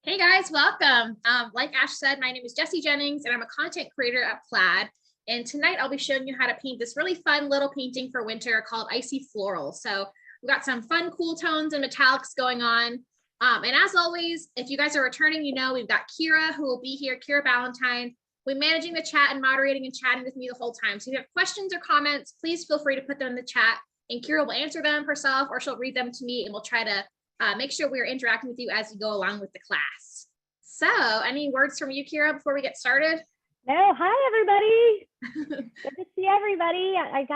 Hey guys, welcome. Like Ash said, my name is Jessie Jennings and I'm a content creator at Plaid. And tonight I'll be showing you how to paint this really fun little painting for winter called Icy Florals. So we've got some fun, cool tones and metallics going on. And as always, if you guys are returning, you know, we've got Kira who will be here, Kira Ballantyne. We're managing the chat and moderating and chatting with me the whole time. So if you have questions or comments, please feel free to put them in the chat and Kira will answer them herself or she'll read them to me and we'll try to make sure we're interacting with you as you go along with the class. So any words from you, Kira, before we get started? No, hi everybody. Good to see everybody. I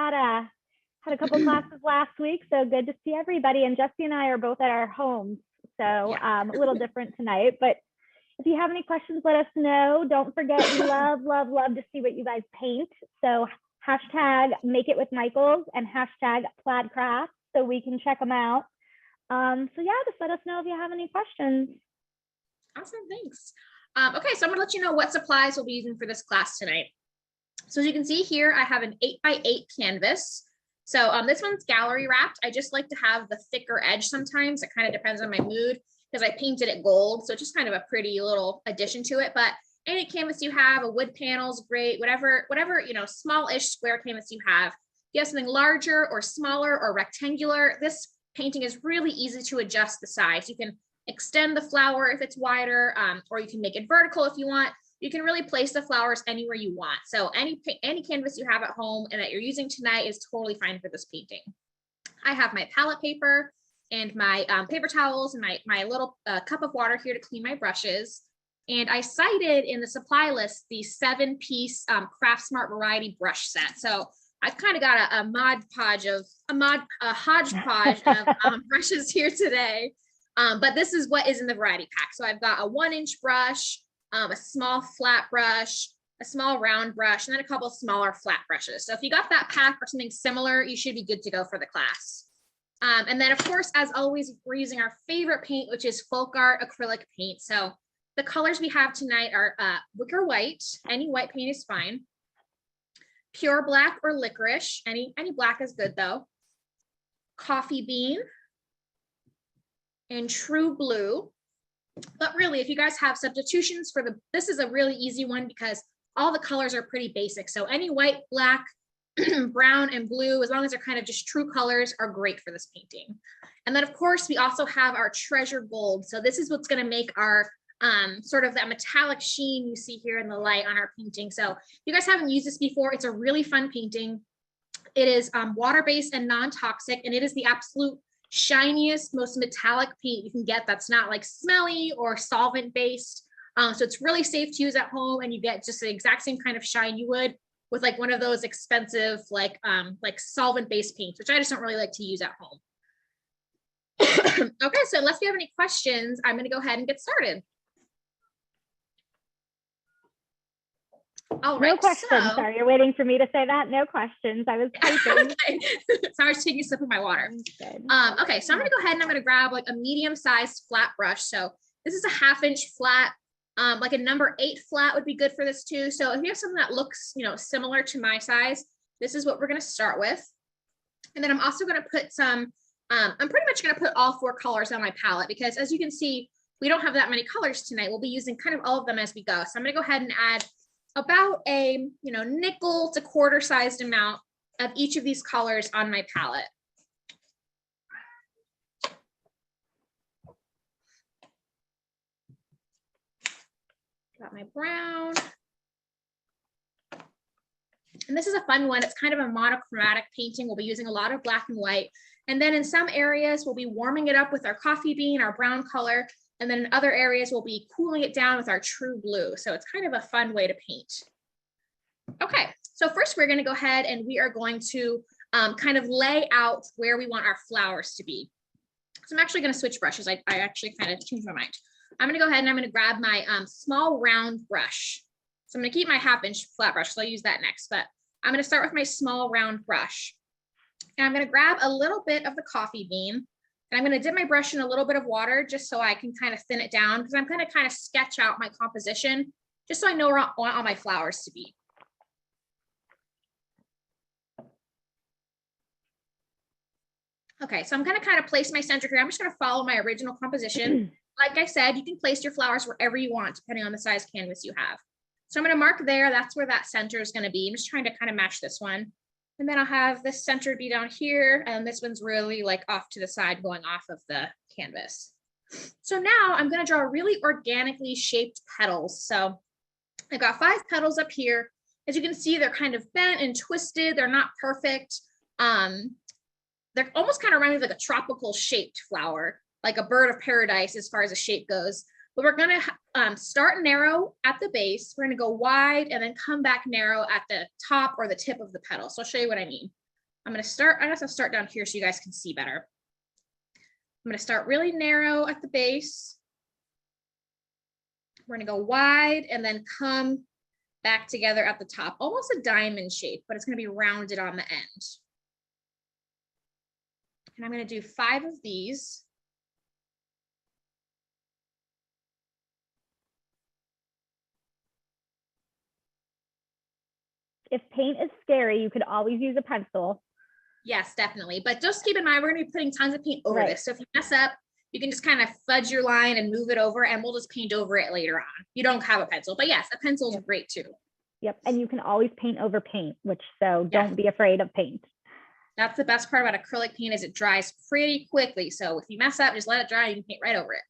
had a couple classes last week, so good to see everybody. And Jessie and I are both at our homes, so a little different tonight. But if you have any questions, let us know. Don't forget, we love to see what you guys paint. So hashtag make it with Michaels and hashtag plaid craft so we can check them out. So yeah, just let us know if you have any questions. Awesome, thanks. Okay, so I'm gonna let you know what supplies we'll be using for this class tonight. So as you can see here, I have an 8x8 canvas. So this one's gallery wrapped. I just like to have the thicker edge sometimes. It kind of depends on my mood because I painted it gold. So it's just kind of a pretty little addition to it. But any canvas you have, a wood panel's great, whatever, you know, small-ish square canvas you have. If you have something larger or smaller or rectangular, this painting is really easy to adjust the size. You can extend the flower if it's wider, or you can make it vertical if you want. You can really place the flowers anywhere you want. So any canvas you have at home and that you're using tonight is totally fine for this painting. I have my palette paper and my paper towels and my little cup of water here to clean my brushes. And I cited in the supply list the 7-piece Craft Smart variety brush set. So I've kind of got a hodgepodge of brushes here today. But this is what is in the variety pack. So I've got a 1-inch brush, a small flat brush, a small round brush, and then a couple of smaller flat brushes. So if you got that pack or something similar, you should be good to go for the class. And then of course, as always, we're using our favorite paint, which is FolkArt acrylic paint. So the colors we have tonight are Wicker White. Any white paint is fine. Pure black or licorice. Any black is good though. Coffee bean and true blue. But really, if you guys have substitutions for this is a really easy one because all the colors are pretty basic. So any white, black, brown, and blue, as long as they're kind of just true colors, are great for this painting. And then of course, we also have our treasure gold. So this is what's gonna make our sort of that metallic sheen you see here in the light on our painting. So if you guys haven't used this before, it's a really fun painting. It is water-based and non-toxic, and it is the absolute shiniest, most metallic paint you can get that's not like smelly or solvent-based. So it's really safe to use at home, and you get just the exact same kind of shine you would with like one of those expensive like solvent-based paints, which I just don't really like to use at home. Okay, so unless you have any questions, I'm going to go ahead and get started. All right, no questions. Sorry, you're waiting for me to say that. No questions. I was typing. Okay. So I was taking a sip of my water. Okay, so I'm gonna go ahead and I'm gonna grab like a medium-sized flat brush. So this is a 1/2-inch flat. Like a number 8 flat would be good for this too. So if you have something that looks, you know, similar to my size, this is what we're gonna start with. And then I'm also gonna put some. I'm pretty much gonna put all 4 colors on my palette because as you can see, we don't have that many colors tonight. We'll be using kind of all of them as we go. So I'm gonna go ahead and add about a nickel to quarter sized amount of each of these colors on my palette. Got my brown. And this is a fun one. It's kind of a monochromatic painting. We'll be using a lot of black and white. And then in some areas, we'll be warming it up with our coffee bean, our brown color. And then in other areas, we'll be cooling it down with our true blue. So it's kind of a fun way to paint. Okay, so first we're gonna go ahead and we are going to kind of lay out where we want our flowers to be. So I'm actually gonna switch brushes. I actually kind of changed my mind. I'm gonna go ahead and I'm gonna grab my small round brush. So I'm gonna keep my 1/2-inch flat brush, so I'll use that next, but I'm gonna start with my small round brush. And I'm gonna grab a little bit of the coffee bean. And I'm going to dip my brush in a little bit of water just so I can kind of thin it down because I'm going to kind of sketch out my composition just so I know where I want all my flowers to be. Okay, so I'm going to kind of place my center here. I'm just going to follow my original composition like I said, you can place your flowers wherever you want, depending on the size canvas you have. So I'm going to mark there. That's where that center is going to be. I'm just trying to kind of match this one. And then I'll have this center be down here. And this one's really like off to the side going off of the canvas. So now I'm going to draw really organically shaped petals. So I've got 5 petals up here. As you can see, they're kind of bent and twisted. They're not perfect. They're almost kind of remind me of like a tropical shaped flower, like a bird of paradise as far as the shape goes. But we're going to start narrow at the base. We're going to go wide and then come back narrow at the top or the tip of the petal. So I'll show you what I mean. I guess I'll start down here so you guys can see better. I'm going to start really narrow at the base. We're going to go wide and then come back together at the top, almost a diamond shape, but it's going to be rounded on the end. And I'm going to do 5 of these. If paint is scary, you could always use a pencil. Yes, definitely. But just keep in mind, we're going to be putting tons of paint over this. So if you mess up, you can just kind of fudge your line and move it over, and we'll just paint over it later on. You don't have a pencil, but yes, a pencil is great too. Yep. And you can always paint over paint, so don't be afraid of paint. That's the best part about acrylic paint is it dries pretty quickly. So if you mess up, just let it dry, you can paint right over it.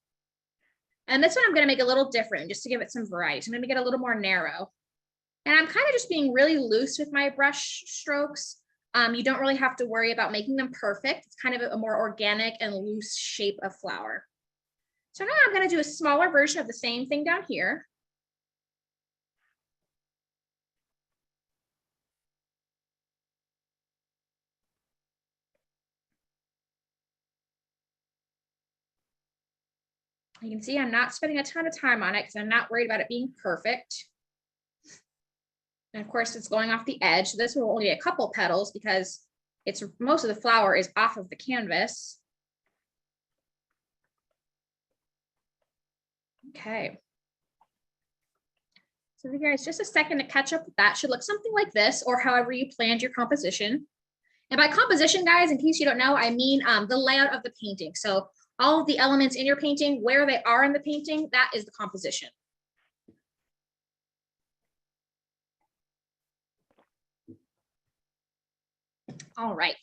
And this one I'm going to make a little different just to give it some variety. So I'm going to make it a little more narrow. And I'm kind of just being really loose with my brush strokes. You don't really have to worry about making them perfect. It's kind of a more organic and loose shape of flower. So now I'm going to do a smaller version of the same thing down here. You can see I'm not spending a ton of time on it because I'm not worried about it being perfect. And of course, it's going off the edge. So this will only be a couple petals because most of the flower is off of the canvas. Okay. So you guys, just a second to catch up with that. Should look something like this, or however you planned your composition. And by composition, guys, in case you don't know, I mean the layout of the painting. So all of the elements in your painting, where they are in the painting, that is the composition. All right.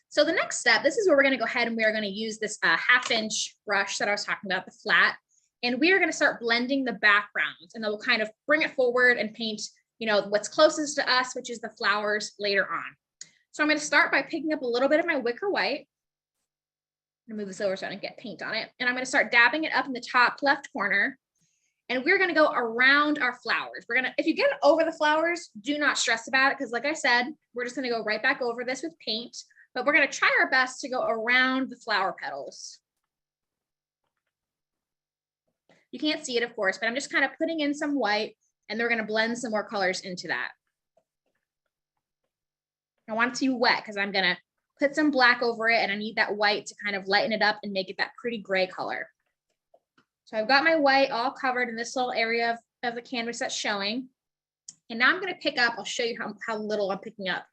So the next step, this is where we're going to go ahead and we are going to use this 1/2-inch brush that I was talking about, the flat, and we are going to start blending the backgrounds, and then we'll kind of bring it forward and paint, what's closest to us, which is the flowers later on. So I'm going to start by picking up a little bit of my Wicker White. I'm going to move this over so I don't get paint on it. And I'm going to start dabbing it up in the top left corner. And we're going to go around our flowers. If you get over the flowers, do not stress about it, because like I said, we're just going to go right back over this with paint, but we're going to try our best to go around the flower petals. You can't see it, of course, but I'm just kind of putting in some white, and then we're going to blend some more colors into that. I want it to be wet because I'm going to put some black over it, and I need that white to kind of lighten it up and make it that pretty gray color. So I've got my white all covered in this little area of the canvas that's showing. And now I'm going to pick up, I'll show you how little I'm picking up.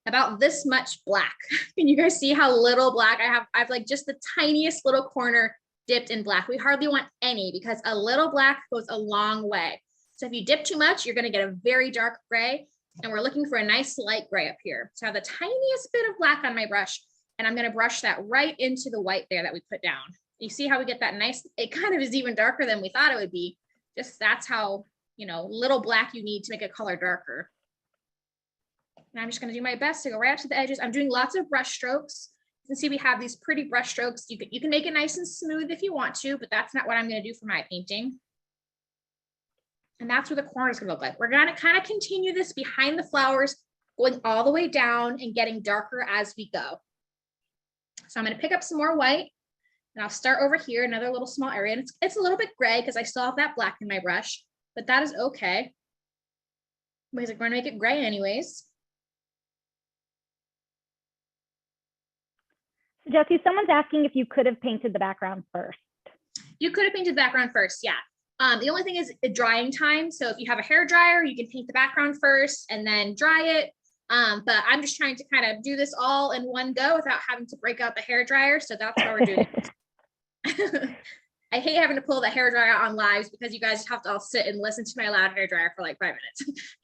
About this much black. Can you guys see how little black I have? I have like just the tiniest little corner dipped in black. We hardly want any because a little black goes a long way. So if you dip too much, you're going to get a very dark gray. And we're looking for a nice light gray up here. So I have the tiniest bit of black on my brush, and I'm going to brush that right into the white there that we put down. You see how we get that nice, it kind of is even darker than we thought it would be. Just that's how, little black you need to make a color darker. And I'm just going to do my best to go right up to the edges. I'm doing lots of brush strokes. You can see we have these pretty brush strokes. You can make it nice and smooth if you want to, but that's not what I'm going to do for my painting. And that's what the corner is going to look like. We're going to kind of continue this behind the flowers, going all the way down and getting darker as we go. So I'm going to pick up some more white, and I'll start over here, another little small area. And it's a little bit gray because I still have that black in my brush, but that is okay, because we're going to make it gray anyways. So Jessie, someone's asking if you could have painted the background first. You could have painted the background first, yeah. The only thing is the drying time. So if you have a hair dryer, you can paint the background first and then dry it. But I'm just trying to kind of do this all in one go without having to break out the hair dryer. So that's how we're doing it. I hate having to pull the hairdryer out on lives because you guys have to all sit and listen to my loud hairdryer for like 5 minutes.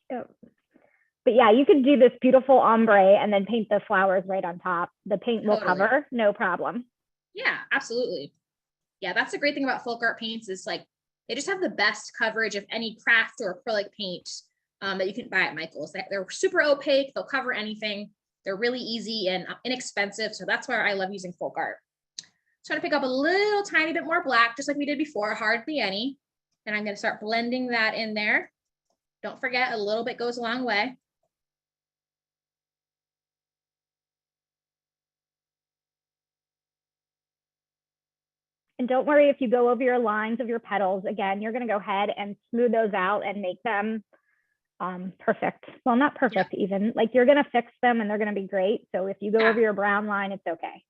But yeah, you could do this beautiful ombre and then paint the flowers right on top. The paint will cover, no problem. Yeah, absolutely. Yeah, that's the great thing about folk art paints is like they just have the best coverage of any craft or acrylic paint that you can buy at Michael's. They're super opaque, they'll cover anything. They're really easy and inexpensive, so that's why I love using folk art. So I'm gonna pick up a little tiny bit more black, just like we did before, hardly any. And I'm gonna start blending that in there. Don't forget, a little bit goes a long way. And don't worry if you go over your lines of your petals. Again, you're going to go ahead and smooth those out and make them perfect. Well, not perfect even. Like you're going to fix them and they're going to be great. So if you go over your brown line, it's okay.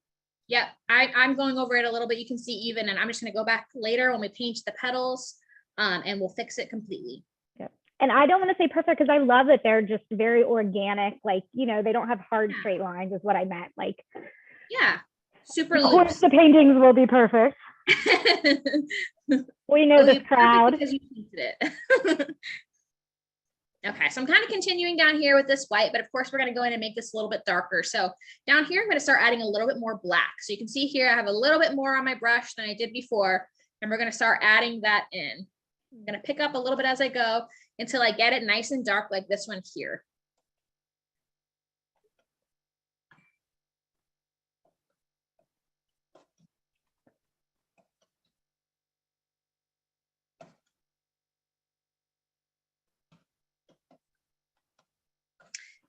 Yeah, I'm going over it a little bit. You can see even, and I'm just going to go back later when we paint the petals and we'll fix it completely. Yep. And I don't want to say perfect because I love that they're just very organic. Like, you know, they don't have hard straight lines is what I meant. Like, yeah, super loose. Of course, loose. the paintings will be perfect. We know this crowd. Because you painted it. Okay, so I'm kind of continuing down here with this white, but of course we're going to go in and make this a little bit darker. So down here, I'm going to start adding a little bit more black. So you can see here, I have a little bit more on my brush than I did before, and we're going to start adding that in. I'm going to pick up a little bit as I go until I get it nice and dark like this one here.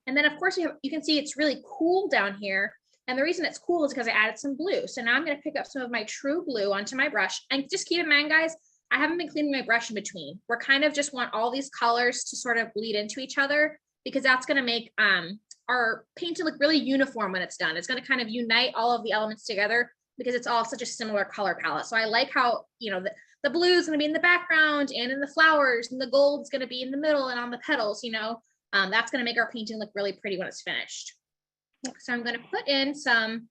And then of course you can see it's really cool down here. And the reason it's cool is because I added some blue. So now I'm going to pick up some of my true blue onto my brush. And just keep in mind, guys, I haven't been cleaning my brush in between. We're kind of just want all these colors to sort of bleed into each other because that's going to make our paint to look really uniform when it's done. It's going to kind of unite all of the elements together because it's all such a similar color palette. So I like how, you know, the blue is going to be in the background and in the flowers, and the gold's going to be in the middle and on the petals, you know. That's going to make our painting look really pretty when it's finished. So I'm going to put in some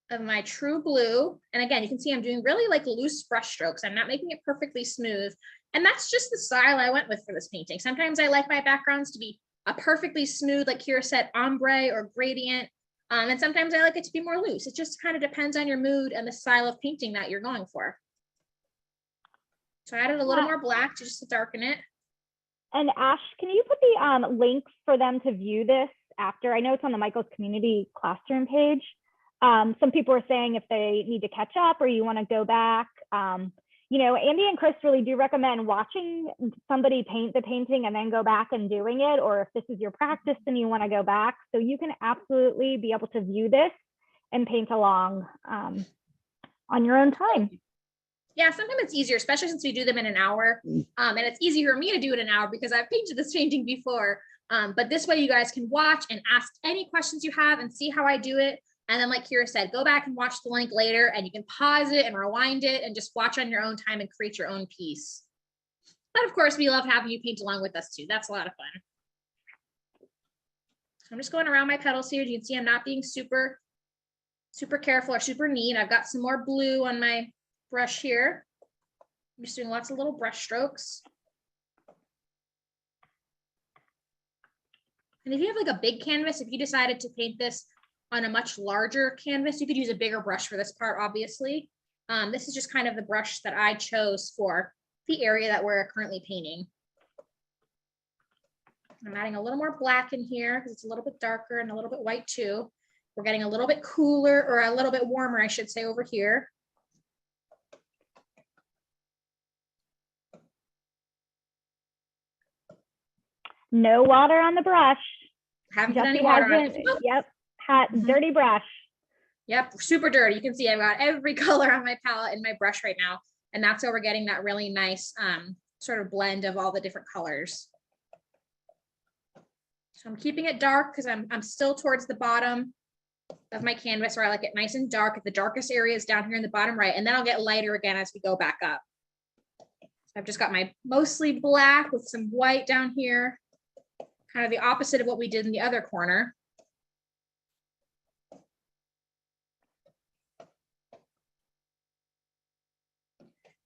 of my true blue. And again, you can see I'm doing really like loose brush strokes. I'm not making it perfectly smooth. And that's just the style I went with for this painting. Sometimes I like my backgrounds to be a perfectly smooth, like Kira said, ombre or gradient. And sometimes I like it to be more loose. It just kind of depends on your mood and the style of painting that you're going for. So I added a little more black just to darken it. And Ash, can you put the link for them to view this after? I know it's on the Michael's Community Classroom page. Some people are saying if they need to catch up or you want to go back. You know, Andy and Chris really do recommend watching somebody paint the painting and then go back and doing it, or if this is your practice and you want to go back. So you can absolutely be able to view this and paint along on your own time. Yeah, sometimes it's easier, especially since we do them in an hour. And it's easier for me to do it in an hour because I've painted this painting before. But this way you guys can watch and ask any questions you have and see how I do it. And then like Kira said, go back and watch the link later and you can pause it and rewind it and just watch on your own time and create your own piece. But of course, we love having you paint along with us too. That's a lot of fun. So I'm just going around my petals here. You can see I'm not being super careful or super neat. I've got some more blue on my brush here. I'm just doing lots of little brush strokes. And if you have like a big canvas, if you decided to paint this on a much larger canvas, you could use a bigger brush for this part, obviously. This is just kind of the brush that I chose for the area that we're currently painting. I'm adding a little more black in here because it's a little bit darker and a little bit white too. We're getting a little bit cooler, or a little bit warmer, I should say, over here. No water on the brush. Haven't put any water on it. Yep, hot, dirty brush. Yep, super dirty. You can see I've got every color on my palette in my brush right now. And that's how we're getting that really nice sort of blend of all the different colors. So I'm keeping it dark because I'm still towards the bottom of my canvas where I like it nice and dark. The darkest area is down here in the bottom right, and then I'll get lighter again as we go back up. So I've just got my mostly black with some white down here. Kind of the opposite of what we did in the other corner.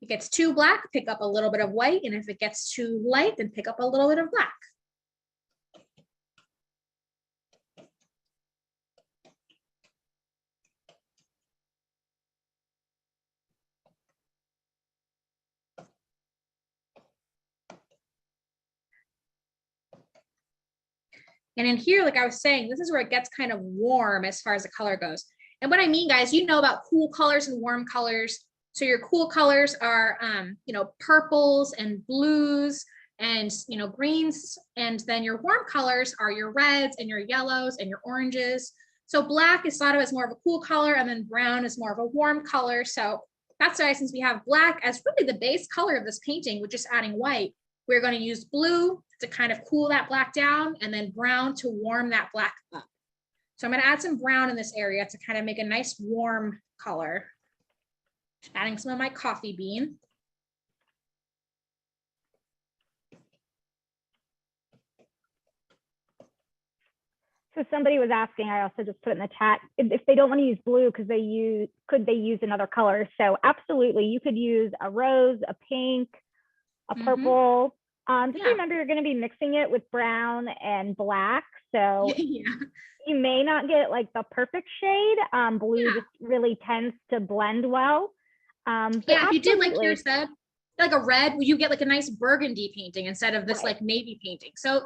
If it gets too black, pick up a little bit of white. And if it gets too light, then pick up a little bit of black. And in here, like I was saying, this is where it gets kind of warm as far as the color goes. And what I mean, guys, you know about cool colors and warm colors. So your cool colors are, purples and blues and, greens. And then your warm colors are your reds and your yellows and your oranges. So black is thought of as more of a cool color, and then brown is more of a warm color. So that's why, since we have black as really the base color of this painting, we're just adding white, we're going to use blue to kind of cool that black down, and then brown to warm that black up. So I'm going to add some brown in this area to kind of make a nice warm color. Adding some of my coffee bean. So somebody was asking, I also just put in the chat, if they don't want to use blue, could they use another color? So absolutely, you could use a rose, a pink, a purple. Just remember, you're going to be mixing it with brown and black. So you may not get like the perfect shade. Blue just really tends to blend well. If you did like you said, like a red, you get like a nice burgundy painting instead of this like navy painting. So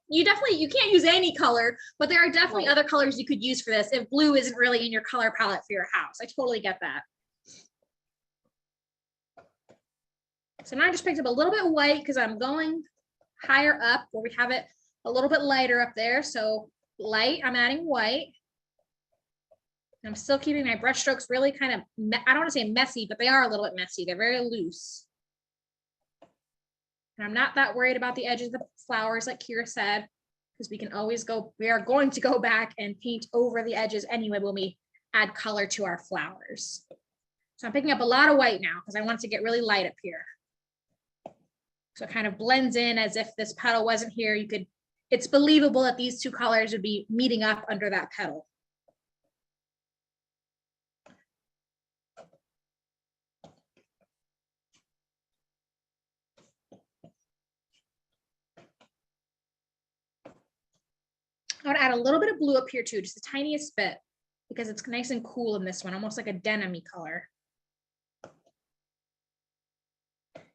you can't use any color, but there are definitely other colors you could use for this if blue isn't really in your color palette for your house. I totally get that. So now I just picked up a little bit of white because I'm going higher up where we have it a little bit lighter up there. So light, I'm adding white. I'm still keeping my brush strokes really kind of, I don't want to say messy, but they are a little bit messy. They're very loose. And I'm not that worried about the edges of the flowers, like Kira said, because we are going to go back and paint over the edges anyway when we add color to our flowers. So I'm picking up a lot of white now because I want it to get really light up here. So it kind of blends in as if this petal wasn't here. It's believable that these two colors would be meeting up under that petal. I would add a little bit of blue up here too, just the tiniest bit, because it's nice and cool in this one, almost like a denim-y color.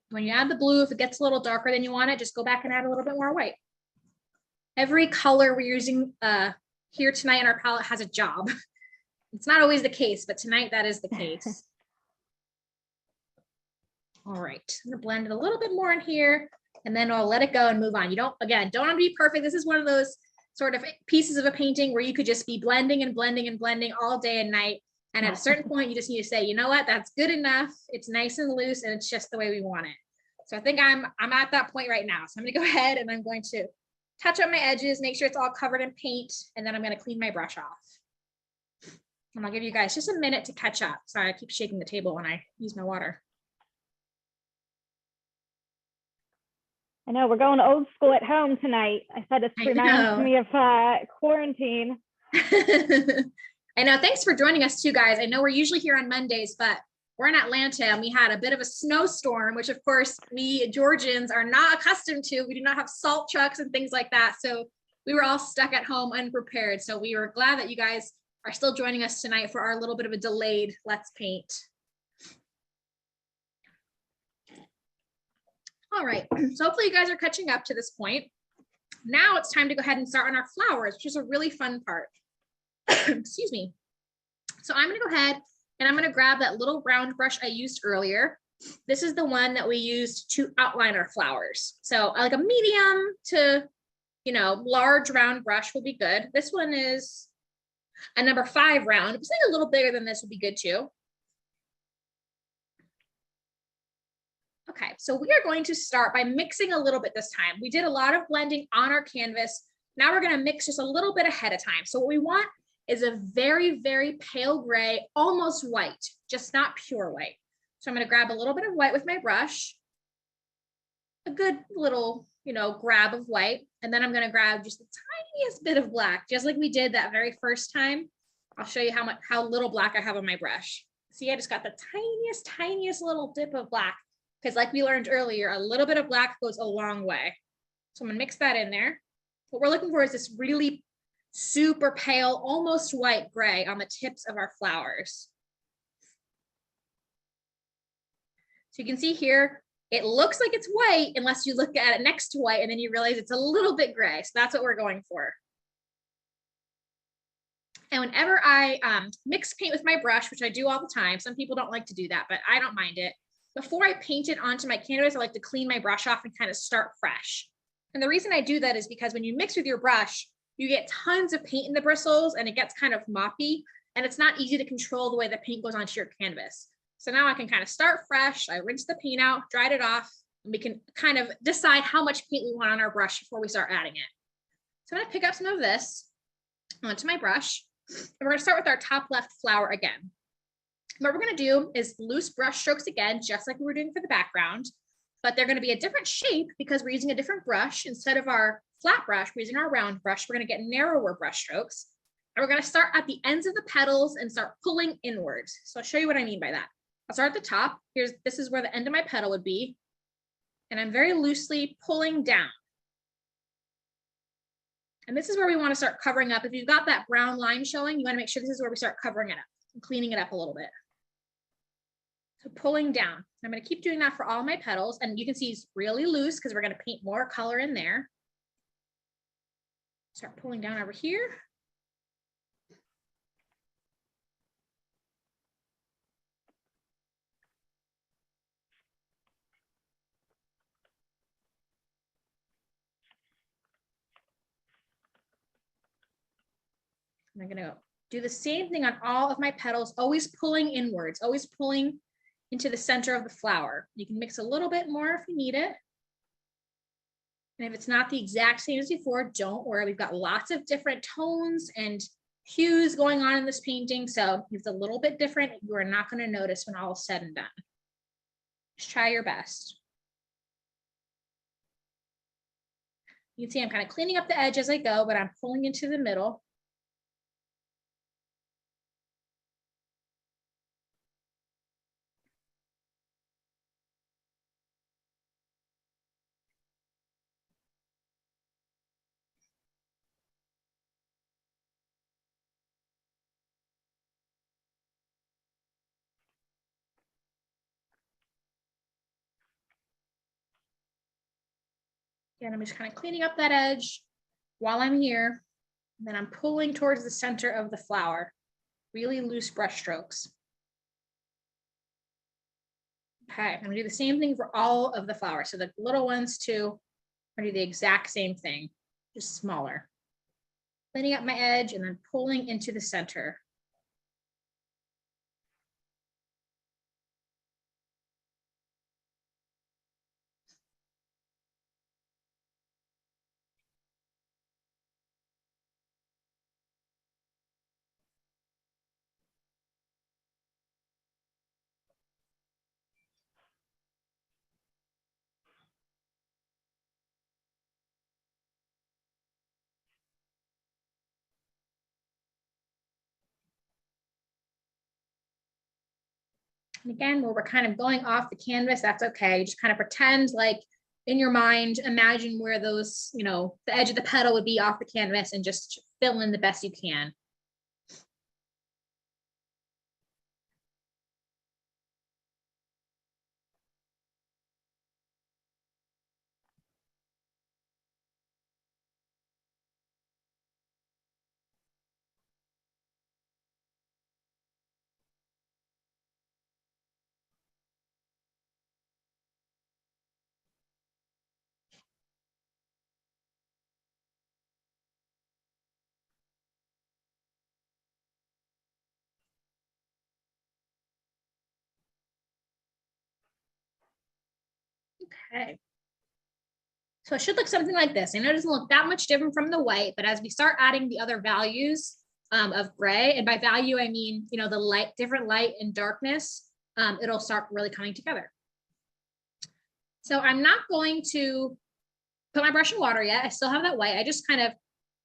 When you add the blue, if it gets a little darker than you want it, just go back and add a little bit more white. Every color we're using here tonight in our palette has a job. It's not always the case, but tonight that is the case. All right, I'm gonna blend it a little bit more in here, and then I'll let it go and move on. You don't want to be perfect. This is one of those sort of pieces of a painting where you could just be blending and blending and blending all day and night. And at a certain point, you just need to say, you know what, that's good enough. It's nice and loose, and it's just the way we want it. So I think I'm at that point right now. So I'm gonna go ahead and I'm going to touch up my edges, make sure it's all covered in paint, and then I'm gonna clean my brush off. And I'll give you guys just a minute to catch up. Sorry, I keep shaking the table when I use my water. I know, we're going old school at home tonight. I said it reminds me of quarantine. I know, thanks for joining us too, guys. I know we're usually here on Mondays, but we're in Atlanta and we had a bit of a snowstorm, which of course we Georgians are not accustomed to. We do not have salt trucks and things like that. So we were all stuck at home unprepared. So we were glad that you guys are still joining us tonight for our little bit of a delayed Let's Paint. All right, so hopefully you guys are catching up to this point. Now it's time to go ahead and start on our flowers, which is a really fun part. Excuse me. So I'm gonna go ahead and I'm gonna grab that little round brush I used earlier. This is the one that we used to outline our flowers. So like a medium to, large round brush will be good. This one is a number 5 round. If it's like a little bigger than this would be good too. Okay, so we are going to start by mixing a little bit this time. We did a lot of blending on our canvas. Now we're gonna mix just a little bit ahead of time. So what we want is a very, very pale gray, almost white, just not pure white. So I'm gonna grab a little bit of white with my brush, a good little, grab of white. And then I'm gonna grab just the tiniest bit of black, just like we did that very first time. I'll show you how little black I have on my brush. See, I just got the tiniest little dip of black, because like we learned earlier, a little bit of black goes a long way. So I'm gonna mix that in there. What we're looking for is this really super pale, almost white gray on the tips of our flowers. So you can see here, it looks like it's white unless you look at it next to white and then you realize it's a little bit gray. So that's what we're going for. And whenever I mix paint with my brush, which I do all the time, some people don't like to do that, but I don't mind it. Before I paint it onto my canvas, I like to clean my brush off and kind of start fresh. And the reason I do that is because when you mix with your brush, you get tons of paint in the bristles and it gets kind of moppy and it's not easy to control the way the paint goes onto your canvas. So now I can kind of start fresh. I rinsed the paint out, dried it off, and we can kind of decide how much paint we want on our brush before we start adding it. So I'm gonna pick up some of this onto my brush and we're gonna start with our top left flower again. What we're gonna do is loose brush strokes again, just like we were doing for the background, but they're gonna be a different shape because we're using a different brush. Instead of our flat brush, we're using our round brush. We're gonna get narrower brush strokes. And we're gonna start at the ends of the petals and start pulling inwards. So I'll show you what I mean by that. I'll start at the top. This is where the end of my petal would be. And I'm very loosely pulling down. And this is where we wanna start covering up. If you've got that brown line showing, you wanna make sure this is where we start covering it up and cleaning it up a little bit. So pulling down. I'm gonna keep doing that for all my petals. And you can see it's really loose because we're gonna paint more color in there. Start pulling down over here. I'm gonna do the same thing on all of my petals, always pulling inwards, always pulling into the center of the flower. You can mix a little bit more if you need it. And if it's not the exact same as before, don't worry. We've got lots of different tones and hues going on in this painting. So if it's a little bit different, you are not going to notice when all is said and done. Just try your best. You can see I'm kind of cleaning up the edge as I go, but I'm pulling into the middle. And I'm just kind of cleaning up that edge while I'm here. And then I'm pulling towards the center of the flower. Really loose brush strokes. Okay, I'm gonna do the same thing for all of the flowers. So the little ones too, I'm gonna do the exact same thing, just smaller. Cleaning up my edge and then pulling into the center. And again, where we're kind of going off the canvas, that's okay. Just kind of pretend like in your mind, imagine where those, the edge of the petal would be off the canvas and just fill in the best you can. Okay. So it should look something like this. I know it doesn't look that much different from the white, but as we start adding the other values of gray, and by value, I mean, the light, different light and darkness, it'll start really coming together. So I'm not going to put my brush in water yet. I still have that white. I just kind of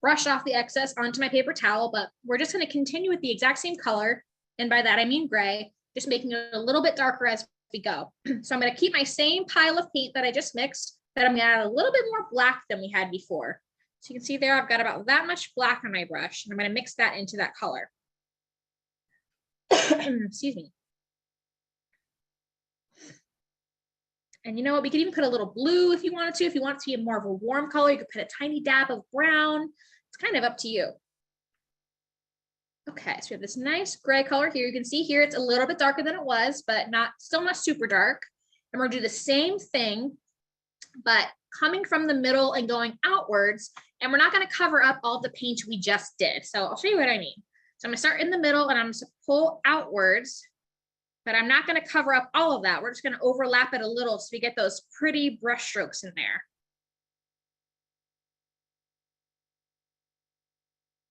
brush off the excess onto my paper towel, but we're just going to continue with the exact same color. And by that, I mean gray. just making it a little bit darker as we go. So I'm going to keep my same pile of paint that I just mixed, but I'm going to add a little bit more black than we had before. So you can see there, I've got about that much black on my brush, and I'm going to mix that into that color. Excuse me. And you know what, we could even put a little blue if you wanted to. If you want it to be more of a warm color, you could put a tiny dab of brown. It's kind of up to you. Okay, so we have this nice gray color here. You can see here it's a little bit darker than it was, but still not super dark. And we're gonna do the same thing, but coming from the middle and going outwards. And we're not gonna cover up all the paint we just did. So I'll show you what I mean. So I'm gonna start in the middle and I'm gonna pull outwards, but I'm not gonna cover up all of that. We're just gonna overlap it a little so we get those pretty brush strokes in there.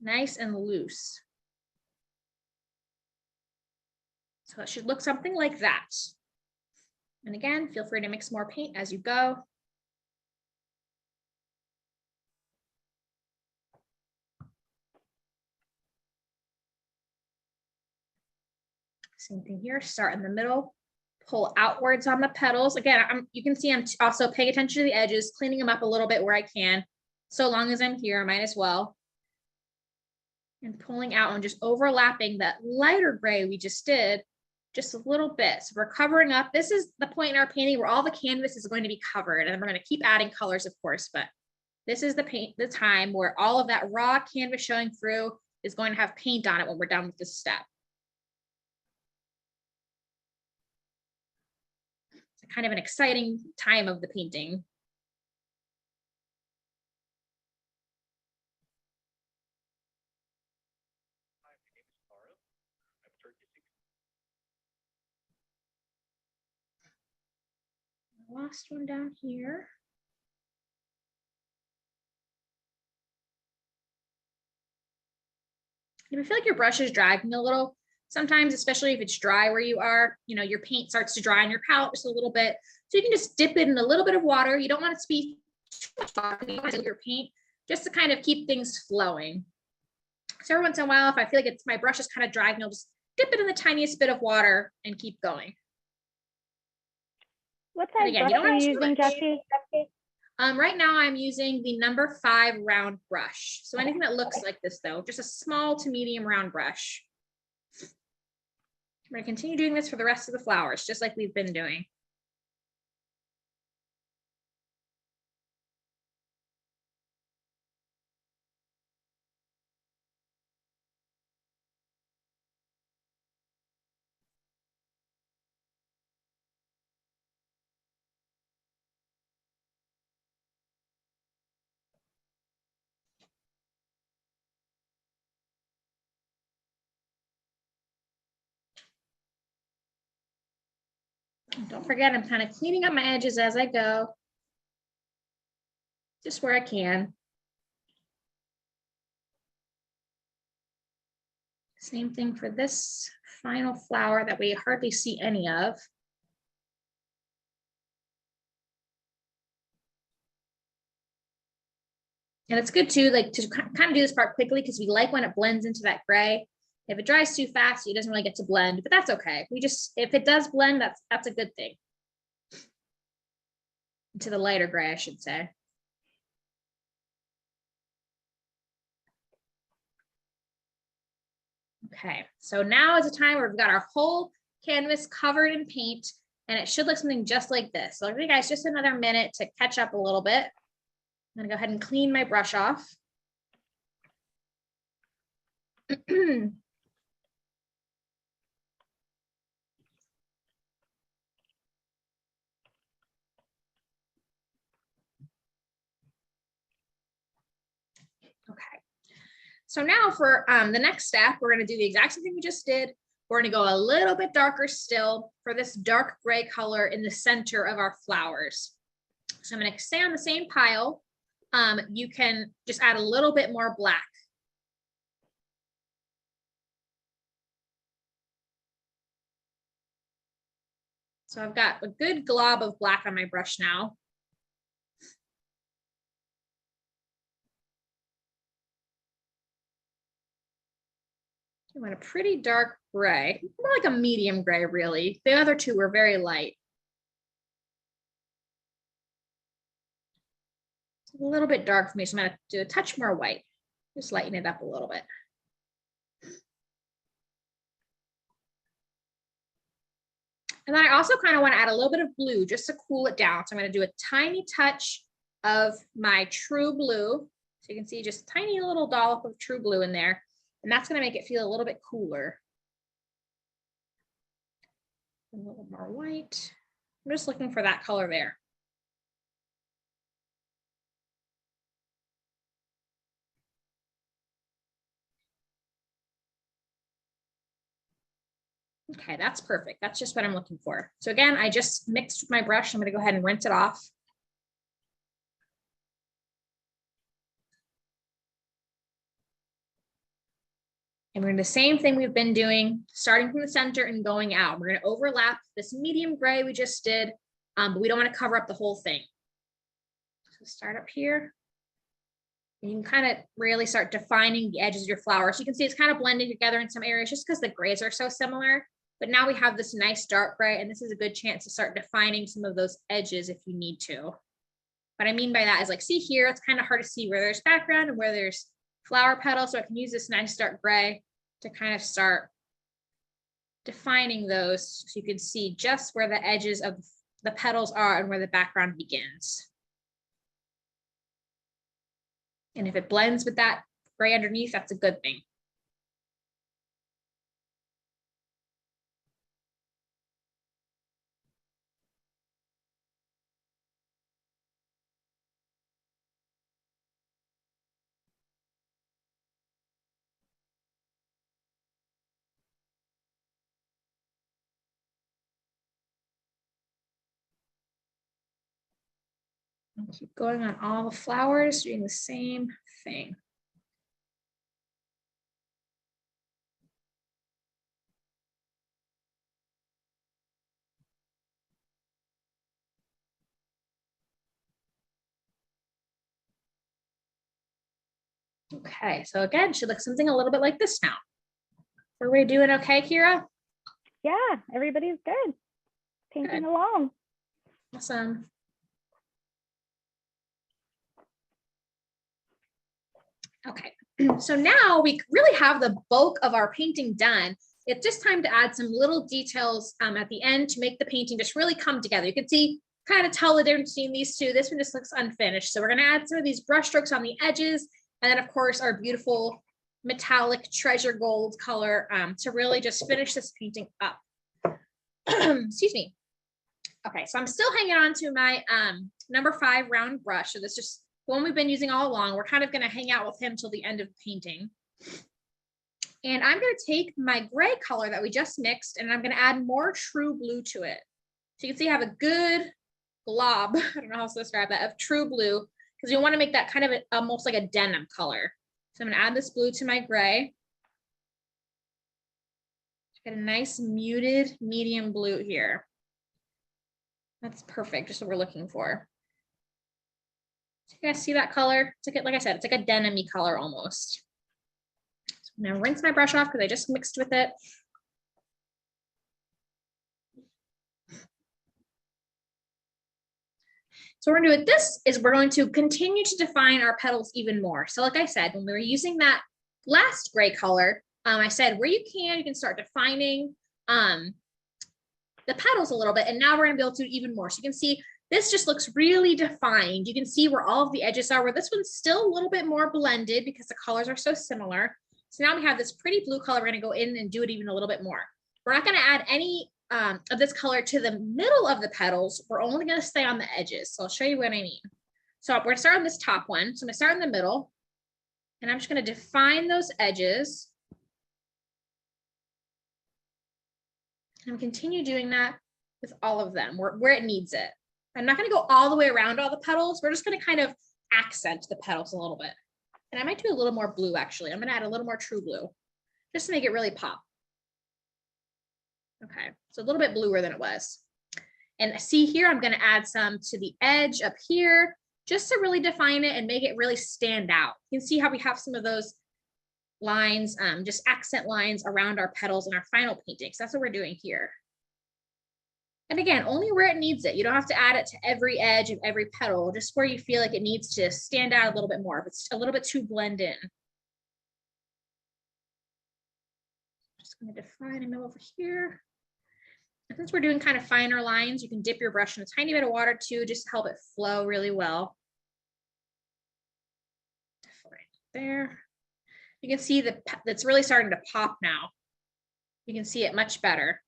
Nice and loose. So it should look something like that. And again, feel free to mix more paint as you go. Same thing here, start in the middle, pull outwards on the petals. Again, you can see I'm also paying attention to the edges, cleaning them up a little bit where I can. So long as I'm here, I might as well. And pulling out and just overlapping that lighter gray we just did just a little bit. So we're covering up. This is the point in our painting where all the canvas is going to be covered, and we're going to keep adding colors, of course, but this is the time where all of that raw canvas showing through is going to have paint on it when we're done with this step. It's kind of an exciting time of the painting. Last one down here. If you feel like your brush is dragging a little, sometimes, especially if it's dry where you are, you know, your paint starts to dry on your palette just a little bit. So you can just dip it in a little bit of water. You don't want it to be too much water. You want to your paint just to kind of keep things flowing. So every once in a while, if I feel like my brush is kind of dragging, I'll just dip it in the tiniest bit of water and keep going. What size brush are you using, Jessie? Right now I'm using the number 5 round brush. So anything that looks like this though, just a small to medium round brush. I'm going to continue doing this for the rest of the flowers, just like we've been doing. Don't forget, I'm kind of cleaning up my edges as I go, just where I can. Same thing for this final flower that we hardly see any of. And it's good too, like to kind of do this part quickly because we like when it blends into that gray. If it dries too fast, it doesn't really get to blend, but that's okay. If it does blend, that's a good thing. To the lighter gray, I should say. Okay, so now is a time where we've got our whole canvas covered in paint, and it should look something just like this. So I'll give you guys just another minute to catch up a little bit. I'm gonna go ahead and clean my brush off. Okay, so now for the next step, we're going to do the exact same thing we just did. We're going to go a little bit darker still for this dark gray color in the center of our flowers. So I'm going to stay on the same pile. You can just add a little bit more black. So I've got a good glob of black on my brush now. I want a pretty dark gray, more like a medium gray, really. The other two were very light. It's a little bit dark for me, so I'm gonna do a touch more white. Just lighten it up a little bit. And then I also kind of want to add a little bit of blue just to cool it down. So I'm going to do a tiny touch of my true blue. So you can see just a tiny little dollop of true blue in there. And that's going to make it feel a little bit cooler. A little more white. I'm just looking for that color there. Okay, that's perfect. That's just what I'm looking for. So again, I just mixed with my brush. I'm going to go ahead and rinse it off. And we're going to do the same thing we've been doing, starting from the center and going out. We're going to overlap this medium gray we just did, but we don't want to cover up the whole thing. So start up here. And you can kind of really start defining the edges of your flower. So you can see it's kind of blending together in some areas just because the grays are so similar. But now we have this nice dark gray, and this is a good chance to start defining some of those edges if you need to. What I mean by that is, like, see here, it's kind of hard to see where there's background and where there's flower petals. So I can use this nice dark gray to kind of start defining those so you can see just where the edges of the petals are and where the background begins. And if it blends with that gray underneath, that's a good thing. And keep going on all the flowers, doing the same thing. Okay, so again, should look something a little bit like this now. Are we doing okay, Kira? Yeah, everybody's good. Painting along. Awesome. Okay, so now we really have the bulk of our painting done. It's just time to add some little details at the end to make the painting just really come together. You can see, kind of tell the difference between these two. This one just looks unfinished. So we're gonna add some of these brush strokes on the edges. And then of course, our beautiful metallic treasure gold color to really just finish this painting up. Excuse me. Okay, so I'm still hanging on to my number 5 round brush. So this is just the one we've been using all along. We're kind of gonna hang out with him till the end of the painting. And I'm gonna take my gray color that we just mixed and I'm gonna add more true blue to it. So you can see I have a good glob, I don't know how to describe that, of true blue, because you want to make that kind of almost like a denim color. So I'm going to add this blue to my gray. Get a nice muted medium blue here. That's perfect, just what we're looking for. So you guys see that color? It's like I said, it's like a denim-y color almost. So I'm going to rinse my brush off because I just mixed with it. So what we're going to do with this is we're going to continue to define our petals even more. So like I said, when we were using that last gray color, I said where you can start defining the petals a little bit. And now we're going to be able to do even more. So you can see this just looks really defined. You can see where all of the edges are, where this one's still a little bit more blended because the colors are so similar. So now we have this pretty blue color. We're going to go in and do it even a little bit more. We're not going to add any of this color to the middle of the petals. We're only going to stay on the edges. So I'll show you what I mean. So we're going to start on this top one. So I'm going to start in the middle and I'm just going to define those edges. And continue doing that with all of them where it needs it. I'm not going to go all the way around all the petals. We're just going to kind of accent the petals a little bit. And I might do a little more blue actually. I'm going to add a little more true blue just to make it really pop. Okay, so a little bit bluer than it was. And see here, I'm going to add some to the edge up here just to really define it and make it really stand out. You can see how we have some of those lines, just accent lines around our petals in our final painting. So that's what we're doing here. And again, only where it needs it. You don't have to add it to every edge of every petal, just where you feel like it needs to stand out a little bit more. If it's a little bit too blend in. Just going to define a middle over here. And since we're doing kind of finer lines, you can dip your brush in a tiny bit of water too, just to help it flow really well. Right there. You can see that's really starting to pop now. You can see it much better.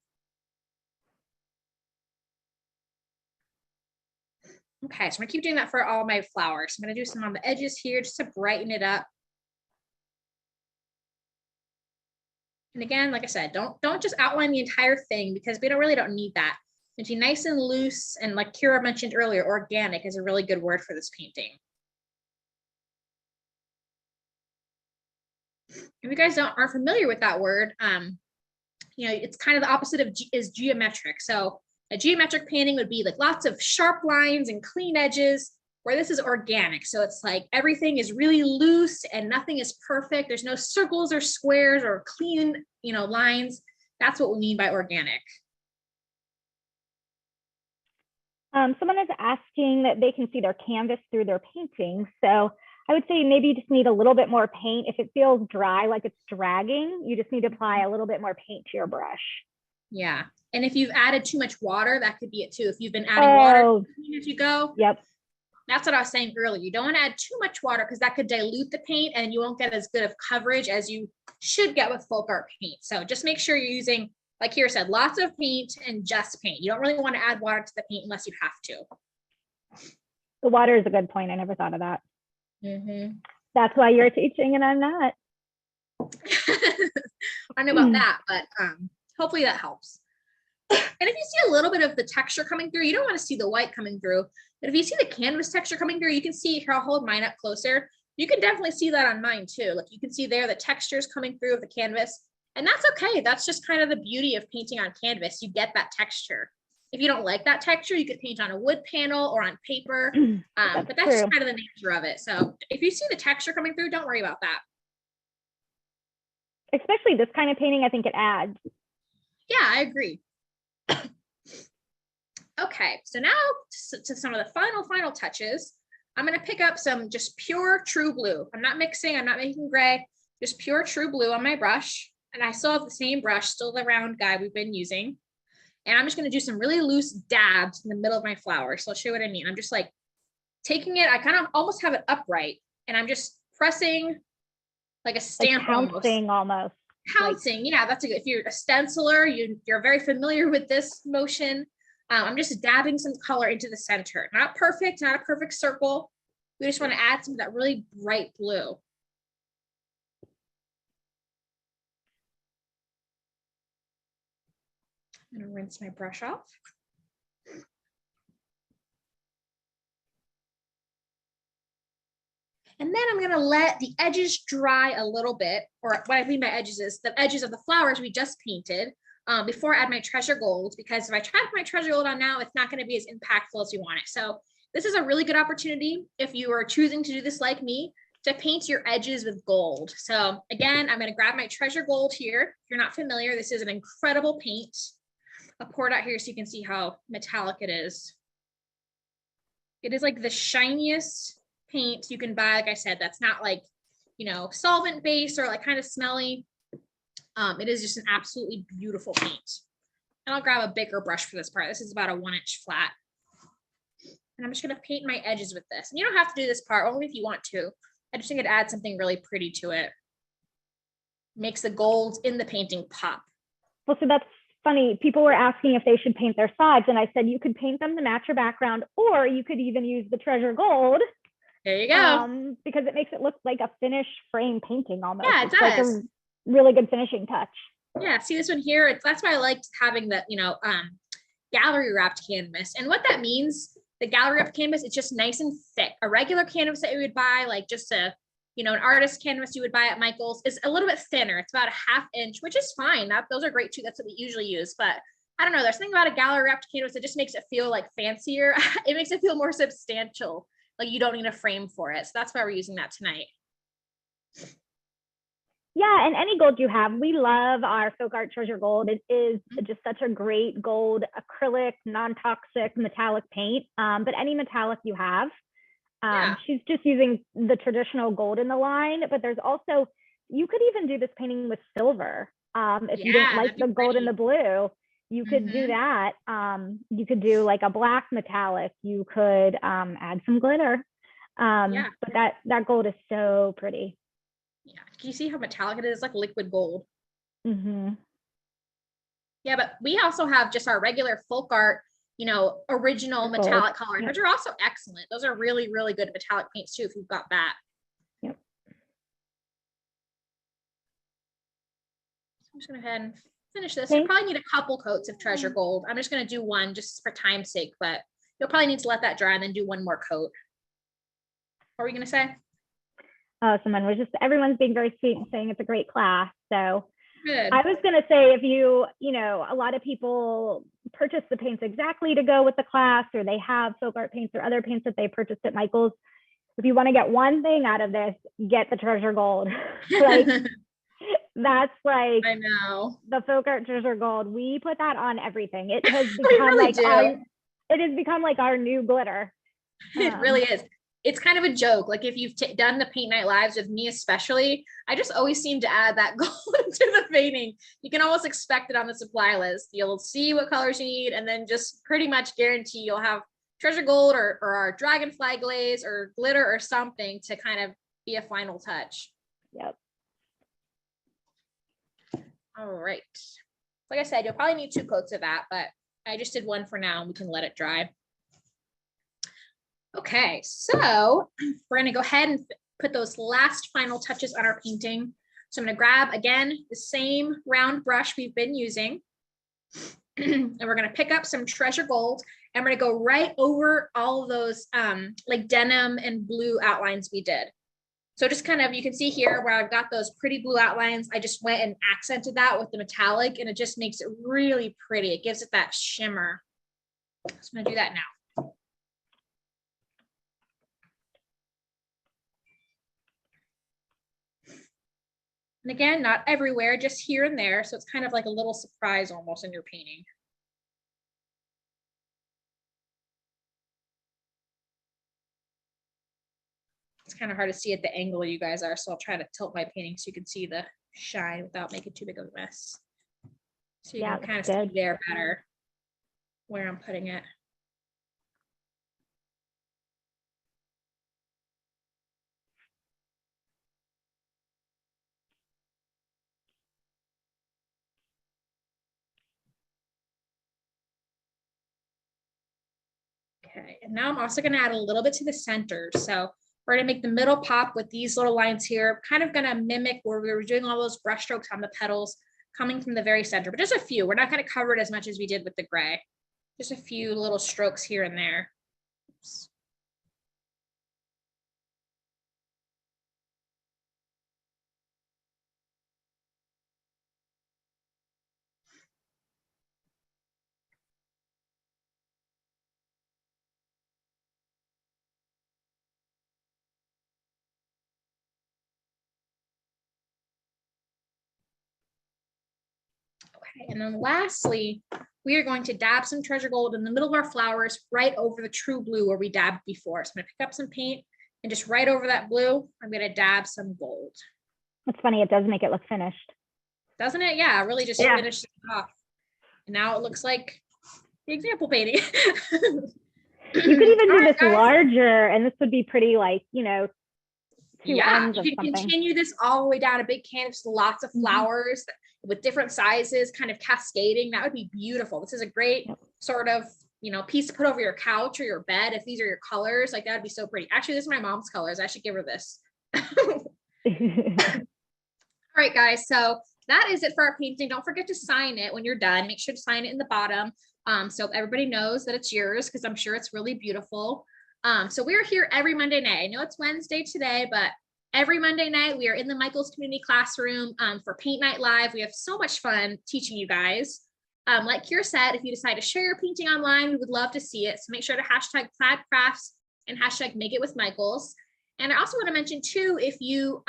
Okay, so I'm gonna keep doing that for all my flowers. I'm gonna do some on the edges here just to brighten it up. And again, like I said, don't just outline the entire thing because we really don't need that. It's nice and loose, and like Kira mentioned earlier, organic is a really good word for this painting. If you guys aren't familiar with that word, you know, it's kind of the opposite of is geometric. So a geometric painting would be like lots of sharp lines and clean edges, where this is organic. So it's like everything is really loose and nothing is perfect. There's no circles or squares or clean, you know, lines. That's what we mean by organic. Someone is asking that they can see their canvas through their painting. So I would say maybe you just need a little bit more paint. If it feels dry, like it's dragging, you just need to apply a little bit more paint to your brush. Yeah. And if you've added too much water, that could be it too. If you've been adding water as you go. Yep. That's what I was saying earlier. You don't want to add too much water because that could dilute the paint and you won't get as good of coverage as you should get with FolkArt paint. So just make sure you're using, like Kira said, lots of paint and just paint. You don't really want to add water to the paint unless you have to. The water is a good point. I never thought of that. Mm-hmm. That's why you're teaching and I'm not. I know about that, but hopefully that helps. And if you see a little bit of the texture coming through, you don't want to see the white coming through. But if you see the canvas texture coming through, you can see here, I'll hold mine up closer. You can definitely see that on mine too. Like you can see there, the texture is coming through of the canvas. And that's okay. That's just kind of the beauty of painting on canvas. You get that texture. If you don't like that texture, you could paint on a wood panel or on paper. But that's just kind of the nature of it. So if you see the texture coming through, don't worry about that. Especially this kind of painting, I think it adds. Yeah, I agree. Okay, so now to some of the final touches. I'm going to pick up some just pure true blue. I'm not mixing, I'm not making gray, just pure true blue on my brush. And I still have the same brush, still the round guide we've been using. And I'm just going to do some really loose dabs in the middle of my flower. So I'll show you what I mean. I'm just like taking it, I kind of almost have it upright, and I'm just pressing like a stamp, like pouncing almost. Pouncing, yeah, that's a good. If you're a stenciler, you're very familiar with this motion. I'm just dabbing some color into the center. Not perfect, not a perfect circle. We just want to add some of that really bright blue. I'm going to rinse my brush off. And then I'm going to let the edges dry a little bit, or what I mean by edges is the edges of the flowers we just painted before I add my treasure gold, because if I try to put my treasure gold on now, it's not going to be as impactful as you want it. So this is a really good opportunity, if you are choosing to do this like me, to paint your edges with gold. So again, I'm going to grab my treasure gold here. If you're not familiar, this is an incredible paint. I'll pour it out here so you can see how metallic it is. It is like the shiniest paint you can buy. Like I said, that's not like, you know, solvent based or like kind of smelly. It is just an absolutely beautiful paint. And I'll grab a bigger brush for this part. This is about a 1-inch flat. And I'm just going to paint my edges with this. And you don't have to do this part, only if you want to. I just think it adds something really pretty to it. Makes the gold in the painting pop. Well, so that's funny. People were asking if they should paint their sides. And I said, you could paint them to match your background, or you could even use the treasure gold. There you go. Because it makes it look like a finished frame painting almost. Yeah, it does. Like a really good finishing touch. Yeah, see this one here? That's why I liked having the, you know, gallery wrapped canvas. And what that means, the gallery wrapped canvas, it's just nice and thick. A regular canvas that you would buy, like just a, you know, an artist canvas you would buy at Michael's, is a little bit thinner. It's about a 1/2 inch, which is fine. Those are great too. That's what we usually use. But I don't know, there's something about a gallery wrapped canvas that just makes it feel like fancier. It makes it feel more substantial. Like you don't need a frame for it. So that's why we're using that tonight. Yeah, and any gold you have. We love our FolkArt Treasure Gold. It is just such a great gold acrylic, non-toxic metallic paint. But any metallic you have. Yeah. She's just using the traditional gold in the line, but there's also, you could even do this painting with silver. If you didn't Yeah, like that'd be the gold and pretty. the blue, you could do that. You could do like a black metallic. You could add some glitter. Yeah. But that gold is so pretty. Yeah. Can you see how metallic it is? Like liquid gold. Mm-hmm. Yeah, but we also have just our regular folk art, original Gold. metallic colors, Yep. which are also excellent. Those are really, really good metallic paints too, if you've got that. Yep. So I'm just gonna go ahead and finish this. Okay. You probably need a couple coats of treasure gold. I'm just gonna do one just for time's sake, but you'll probably need to let that dry and then do one more coat. What were you gonna say? Someone was just, everyone's being very sweet and saying it's a great class. So Good. I was going to say, if a lot of people purchase the paints exactly to go with the class, or they have FolkArt paints or other paints that they purchased at Michael's. If you want to get one thing out of this, get the treasure gold. Like, that's like, I know. the FolkArt treasure gold. We put that on everything. It has We become really like do. it has become like our new glitter. It really is. It's kind of a joke. Like if you've done the paint night lives with me, especially, I just always seem to add that gold to the painting. You can almost expect it on the supply list. You'll see what colors you need, and then just pretty much guarantee you'll have treasure gold or our dragonfly glaze or glitter or something to kind of be a final touch. Yep. All right. Like I said, you'll probably need 2 coats of that, but I just did one for now and we can let it dry. Okay, so we're going to go ahead and put those last final touches on our painting. So I'm going to grab, again, the same round brush we've been using. And we're going to pick up some treasure gold and we're going to go right over all of those like denim and blue outlines we did. So just kind of, you can see here where I've got those pretty blue outlines. I just went and accented that with the metallic and it just makes it really pretty. It gives it that shimmer. So I'm going to do that now. And again, not everywhere, just here and there. So it's kind of like a little surprise almost in your painting. It's kind of hard to see at the angle you guys are, so I'll try to tilt my painting so you can see the shine without making too big of a mess. So you can kind of see there better where I'm putting it. Okay, and now I'm also going to add a little bit to the center. So we're going to make the middle pop with these little lines here, kind of going to mimic where we were doing all those brush strokes on the petals coming from the very center, but just a few. We're not going to cover it as much as we did with the gray. Just a few little strokes here and there. Oops. Okay, and then lastly, we are going to dab some treasure gold in the middle of our flowers right over the true blue where we dabbed before. So I'm going to pick up some paint and just right over that blue, I'm going to dab some gold. It's funny, it does make it look finished. Doesn't it? Yeah, really just finished it off. And now it looks like the example painting. You could even do this larger, and this would be pretty, like, two ends of you can continue this all the way down a big canvas, lots of flowers with different sizes, kind of cascading. That would be beautiful. This is a great sort of, piece to put over your couch or your bed. If these are your colors, like that would be so pretty. Actually, this is my mom's colors. I should give her this. All right, guys. So that is it for our painting. Don't forget to sign it when you're done. Make sure to sign it in the bottom. So everybody knows that it's yours, because I'm sure it's really beautiful. So we're here every Monday night. I know it's Wednesday today, but every Monday night we are in the Michael's Community Classroom for Paint Night Live. We have so much fun teaching you guys. Like Kira said, if you decide to share your painting online, we would love to see it. So make sure to hashtag plaid crafts and hashtag make it with Michael's. And I also want to mention too, if you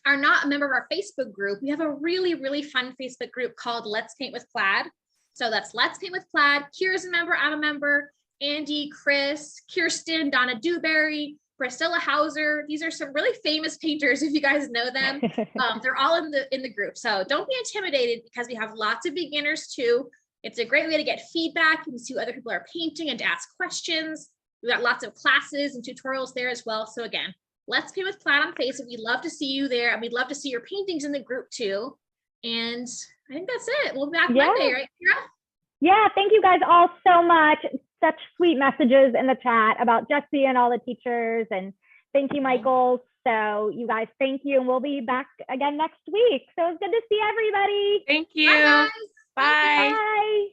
are not a member of our Facebook group, we have a really, really fun Facebook group called Let's Paint with Plaid. So that's Let's Paint with Plaid. Kira's a member, I'm a member. Andy, Chris, Kirsten, Donna Dewberry, Priscilla Hauser. These are some really famous painters if you guys know them. They're all in the group. So don't be intimidated because we have lots of beginners too. It's a great way to get feedback and see what other people are painting and to ask questions. We've got lots of classes and tutorials there as well. So again, Let's Paint with Plaid on Facebook. We'd love to see you there, and we'd love to see your paintings in the group too. And I think that's it. We'll be back Monday, right, Kira? Yeah, thank you guys all so much. Such sweet messages in the chat about Jesse and all the teachers, and thank you, Michael. So you guys, thank you, and we'll be back again next week. So it's good to see everybody. Thank you. Bye, guys. Bye. Bye.